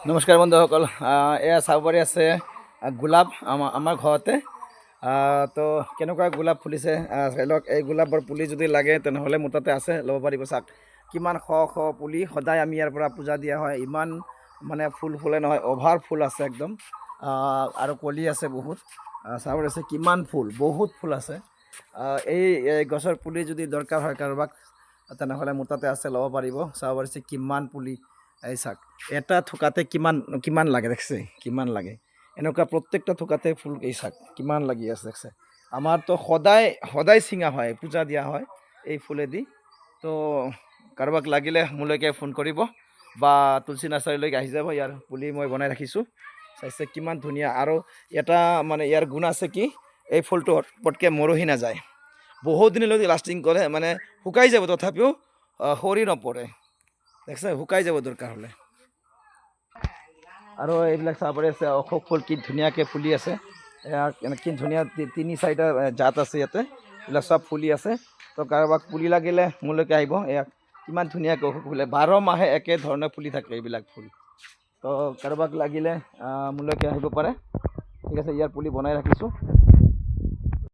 নমস্কাৰ বন্ধুসকল, এয়া চাব পাৰি আছে গোলাপ আমাৰ ঘৰতে। তো কেনেকুৱা গোলাপ ফুলিছে চাই লওক। এই গোলাপৰ পুলি যদি লাগে তেনেহ'লে মোৰ তাতে আছে, ল'ব পাৰিব। চাওক কিমান শ শ পুলি, সদায় আমি ইয়াৰ পৰা পূজা দিয়া হয়। ইমান মানে ফুল ফুলে নহয়, অভাৰ ফুল আছে একদম। আৰু কলি আছে বহুত। চাব পাৰিছে কিমান ফুল, বহুত ফুল আছে। এই গছৰ পুলি যদি দৰকাৰ হয় কাৰোবাক তেনেহ'লে মোৰ তাতে আছে, ল'ব পাৰিব। চাব পাৰিছে কিমান পুলি। এই চাওক এটা থোকাতে কিমান কিমান লাগে, দেখছে কিমান লাগে। এনেকুৱা প্ৰত্যেকটা থোকাতে ফুল। এই চাওক কিমান লাগি আছে, দেখছে। আমাৰতো সদায় সদায় ছিঙা হয়, পূজা দিয়া হয় এই ফুলেদি। তো কাৰোবাক লাগিলে মোলৈকে ফোন কৰিব বা তুলসী নাৰ্চাৰীলৈকে আহি যাব। ইয়াৰ পুলি মই বনাই ৰাখিছোঁ। চাইছে কিমান ধুনীয়া। আৰু এটা মানে ইয়াৰ গুণ আছে কি, এই ফুলটো পটকৈ মৰহি নাযায়, বহুত দিনলৈকে লাষ্টিং কৰে। মানে শুকাই যাব তথাপিও সৰি নপৰে, দেখছে, শুকাই যাব দৰকাৰ হ'লে। আৰু এইবিলাক চাব পাৰি আছে অশোক ফুল, কি ধুনীয়াকৈ ফুলি আছে। কি ধুনীয়া তিনি চাৰিটা জাত আছে ইয়াতে, এইবিলাক চব ফুলি আছে। তো কাৰোবাক পুলি লাগিলে মোলৈকে আহিব। এয়া কিমান ধুনীয়াকৈ অশোক ফুলে, 12 মাহে একে ধৰণে ফুলি থাকে এইবিলাক ফুল। তো কাৰোবাক লাগিলে মোলৈকে আহিব পাৰে। ঠিক আছে, ইয়াৰ পুলি বনাই ৰাখিছোঁ।